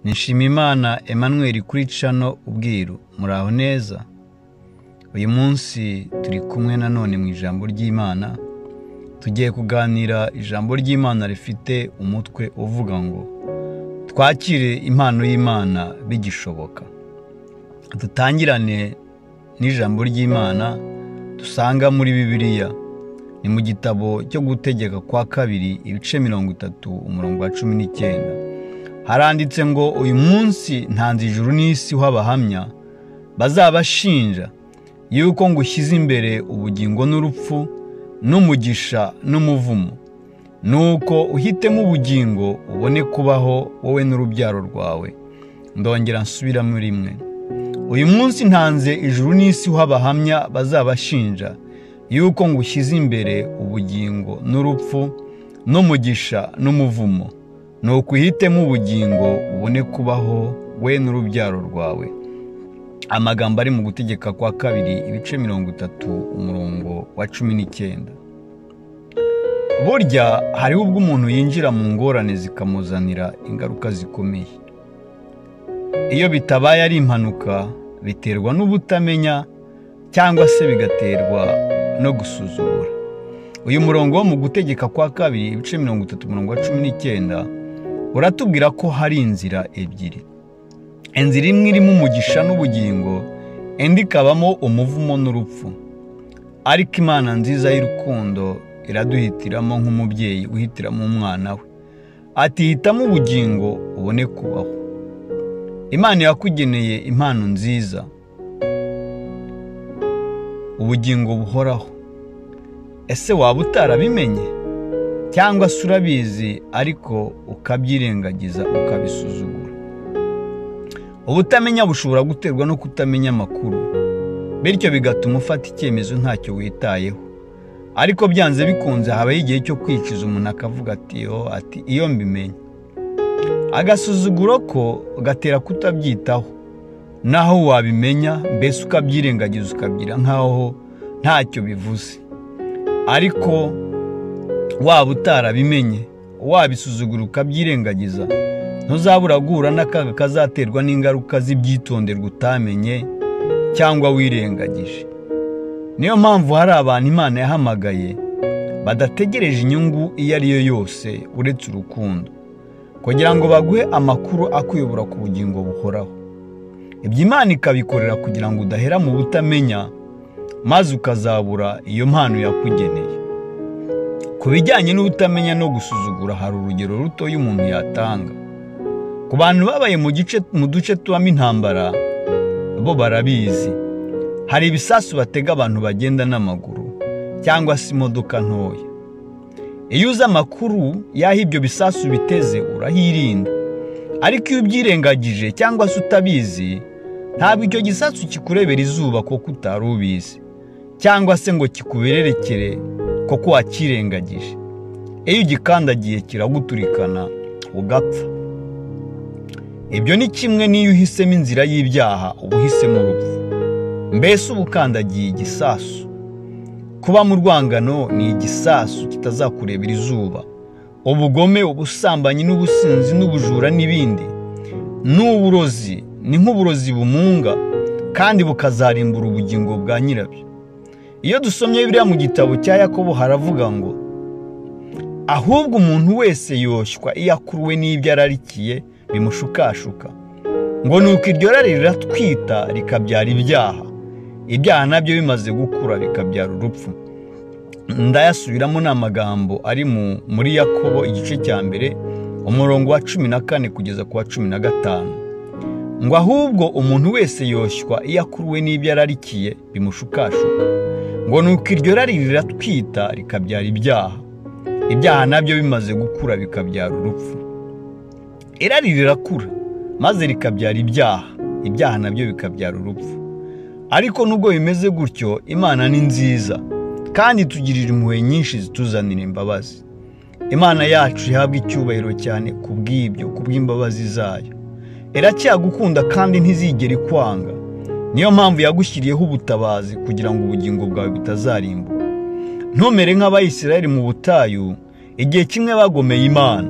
Nishimimana Emmanuel kuri Channel Ubwiru. Muraho neza? Uyu munsi turi kumwe nanone mu ijambo ry'Imana. Tugiye kuganira ijambo ry'Imana rifite umutwe uvuga ngo twakire impano y'Imana bigishoboka. Dutangirane n'ijambo ry'Imana dusanga muri Bibiliya. Ni mu gitabo cyo gutegeka kwa kabiri ibice 30 umurongo wa 19. Haranditse ngo uyu munsi ntanze ijuru n'isi w'abahamya bazabashinja yuko ngushyize imbere ubugingo n'urupfu n'umugisha n'umuvumo, nuko uhitemo ubugingo ubone kubaho wowe n'urubyaro rwawe. Ndongera nsubiramo rimwe. Uyu munsi ntanze ijuru n'isi w'abahamya bazabashinja yuko ngushyize imbere ubugingo n'urupfu n'umugisha n'umuvumo, nuko uhitemo ubugingo ubone kubaho we n'urubyaro rwawe. Amagambo ari mu gutegeka kwa kabiri ibice 30 umurongo wa 19. Burya hari ubwo umuntu yinjira mu ngorane zikamuzanira ingaruka zikomeye. Iyo bitabaye ari impanuka biterwa n'ubutamenya cyangwa se bigaterwa no gusuzugura. Uyu murongo wo mu gutegeka kwa kabiri ibice 30 umurongo wa 19 uratubwira ko hari inzira ebyiri. Inzira imwe irimo umugisha n'ubugingo, indi ikabamo umuvumo n'urupfu. Ariko Imana nziza y'urukundo iraduhitiramo nk'umubyeyi uhitiramo umwana we. Ati hitamo ubugingo ubone kubaho. Imana yakugeneye impano nziza, ubugingo buhoraho. Ese waba utarabimenye cyangwa se urabizi ariko ukabyirengagiza ukabisuzugura? Ubutamenya bushobora guterwa no kutamenya amakuru, bityo bigatuma ufata icyemezo ntacyo witayeho. Ariko byanze bikunze habaho igihe cyo kwikiza umuntu akavuga ati iyo mbimenye. Agasuzuguro ko gatera kutabyitaho, naho wabimenya mbese ukabyirengagiza ukabyira nkaho ntacyo bivuze. Ariko waba utarabimenye, wabisuzugura ukabyirengagiza, ntuzabura guhura n'akaga kazaterwa n'ingaruka z'ibyitonderwa utamenye cyangwa wirengagije. Niyo mpamvu hari abantu Imana yahamagaye badategereje inyungu iyo ari yo yose uretse urukundo, kugira ngo baguhe amakuru akuyobora ku bugingo buhoraho. Ibyo Imana ikabikorera kugira ngo udahera mu butamenya maze ukazabura iyo mpano yakugeneye. Ku bijyanye n'ubutamenya no gusuzugura hari urugero ruto y'umuntu yatanga. Ku bantu babaye mu duce tubamo intambara bo barabizi. Hari ibisasu batega abantu bagenda n'amaguru cyangwa se imodoka ntoya. Iyo uzi amakuru y'aho ibyo bisasu biteze urahirinda. Ariko iyo ubyirengagije cyangwa se utabizi, ntabwo icyo gisasu kikurebera izuba kuko utari ubizi, cyangwa se ngo kikubererekere kuko wakirengagije. Iyo ugikandagiye kiraguturikana ugapfa. Ibyo ni kimwe n'iyo uhisemo inzira y'ibyaha uba uhisemo urupfu. Mbese uba ukandagiye igisasu. Kuba mu rwangano ni igisasu kitazakurebera izuba. Ubugome, ubusambanyi n'ubusinzi n'ubujura n'ibindi n'uburozi ni nk'uburozi bumunga kandi bukazarimbura ubugingo bwa nyirabyo. Iyo dusomye Bibiliya mu gitabo cya Yakobo haravuga ngo ahubwo umuntu wese yoshywa iyo akuruwe n'ibyo ararikiye bimushukashuka, ngo nuko iryo rari riratwita rikabyara ibyaha, ibyaha nabyo bimaze gukura bikabyara urupfu. Ndayasubiramo n'amagambo ari muri Yakobo igice cya mbere umurongo wa 14 kugeza ku wa 15. Ngo ahubwo umuntu wese yoshywa iyo akuruwe n'ibyo ararikiye bimushukashuka, ngo nuko iryo rari riratwita rikabyara ibyaha, ibyaha nabyo bimaze gukura bikabyara urupfu. Irari rirakura maze rikabyara ibyaha, ibyaha nabyo bikabyara urupfu. Ariko nubwo bimeze gutyo, Imana ni nziza kandi tugirira impuhwe nyinshi zituzanira imbabazi. Imana yacu ihabwa icyubahiro cyane kubw'ibyo, kubw'imbabazi zayo. Iracyagukunda kandi ntizigera ikwanga. Niyo mpamvu yagushyiriyeho ubutabazi kugira ngo ubugingo bwawe butazarimbuka. Ntumere nk'Abayisiraheli mu butayu igihe kimwe bagomeye Imana.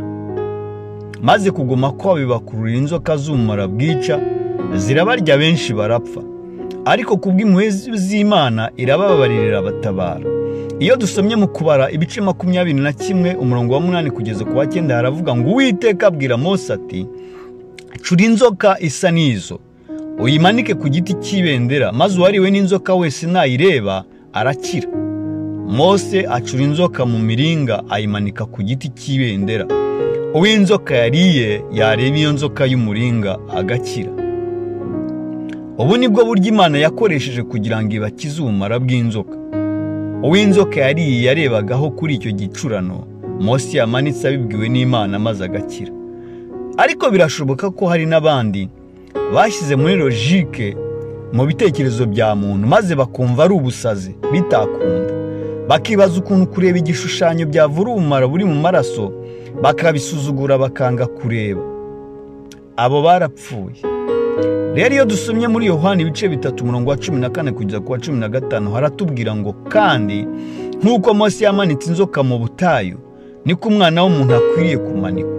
maze kuguma kwabo bibakururira inzoka z'ubumara bwica, zirabarya benshi barapfa. Ariko kubw'impuhwe z'Imana irabababarira irabatabara. Iyo dusomye mu Kubara ibice 21 umurongo wa 8 kugeza ku wa 9 haravuga ngo Uwiteka abwira Mose ati, cura inzoka isa n'izo, uyimanike ku giti cy'ibendera, maze uwariwe n'inzoka wese nayireba arakira. Mose acura inzoka mu miringa ayimanika ku giti cy'ibendera. Uw'inzoka yariye yareba iyo nzoka y'umuringa agakira. Ubu nibwo buryo Imana yakoresheje kugira ngo ibakize ubumara bw'inzoka. Uw'inzoka yariye yarebagaho kuri icyo gicurano, Mose yamanitse abibwiwe n'Imana maze agakira. Ariko birashoboka ko hari n'abandi bashyize muri logike mu bitekerezo bya muntu maze bakumva ari ubusazi bitakunda. Bakibaza ukuntu kureba igishushanyo byavura ubumara buri mu maraso bakabisuzugura bakanga kureba. Abo barapfuye. Rero iyo dusomye muri Yohana ibice 3 umurongo wa 14 kugeza ku wa 15 haratubwira ngo kandi nk'uko Mose yamanitse inzoka mu butayu, niko umwana w'umuntu akwiriye kumanikwa,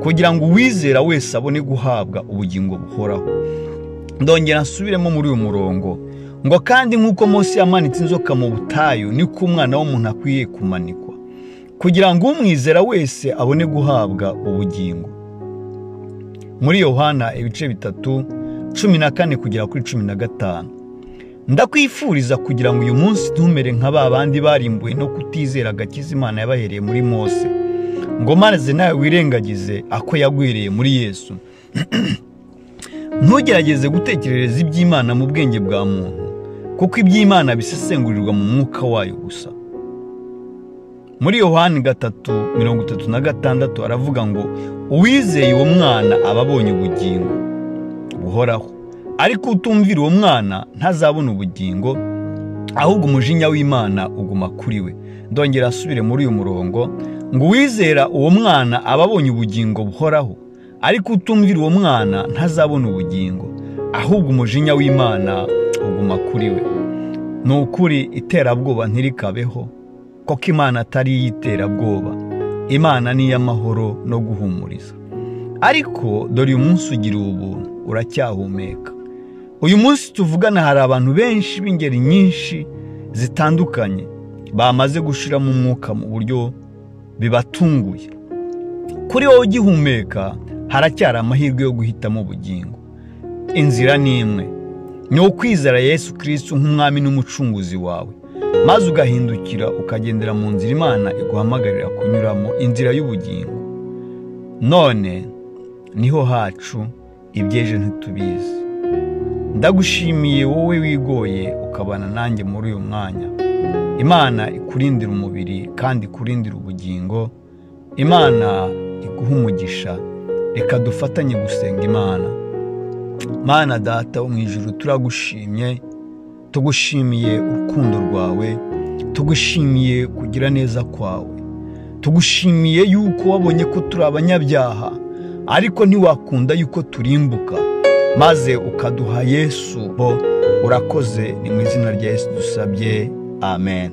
kugira ngo uwizera wese abone guhabwa ubugingo buhoraho. Ndongera nsubiremo muri uyu murongo ngo kandi nk'uko Mose yamanitse inzoka mu butayu, niko umwana w'umuntu akwiriye kumanikwa, kugira ngo umwizera wese abone guhabwa ubugingo. Muri Yohana ibice 3:14 kugera kuri 15. Ndakwifuriza kugira ngo uyu munsi ntumere nka ba bandi barimbuwe no kutizera agakiza Imana yabahereye muri Mose, ngo maze nawe wirengagize ako yagwireye muri Yesu. Ntugerageze gutekerereza iby'Imana mu bwenge bwa muntu, kuko iby'Imana bisesengurirwa mu mwuka wayo gusa. Muri Yohana 3:36 aravuga ngo uwizeye uwo mwana aba abonye ubugingo buhoraho, ariko utumvira uwo mwana ntazabona ubugingo, ahubwo umujinya w'Imana uguma kuri we. Ndongera asubire muri uyu murongo ngo uwizera uwo mwana aba abonye ubugingo buhoraho, ariko utumvira uwo mwana ntazabona ubugingo, ahubwo umujinya w'Imana uguma kuri we. Ni ukuri iterabwoba ntirikabeho, kuko Imana atari iy'iterabwoba. Imana ni iy'amahoro no guhumuriza. Ariko dore uyu munsi ugira ubuntu, uracyahumeka. Uyu munsi tuvugana hari abantu benshi b'ingeri nyinshi zitandukanye bamaze gushira mu mwuka mu buryo bibatunguye. Kuri wowe ugihumeka haracyari amahirwe yo guhitamo ubugingo. Inzira ni imwe, ni ukwizera Yesu Kristo nk'umwami n'umucunguzi wawe, maze ugahindukira ukagendera mu nzira Imana iguhamagarira kunyuramo, inzira y'ubugingo. None niho hacu, ibyeje ntitubizi. Ndagushimiye wowe wigoye ukabana nanjye muri uyu mwanya. Imana ikurindira umubiri kandi ikurindira ubugingo. Imana iguha umugisha. Reka dufatanye gusenga Imana. Mana Data wo mu ijuru, turagushimye, tugushimiye urukundo rwawe, tugushimiye kugira neza kwawe, tugushimiye yuko wabonye ko turi abanyabyaha ariko ntiwakunda yuko turimbuka, maze ukaduha Yesu. Urakoze, ni mu izina rya Yesu dusabye, amen.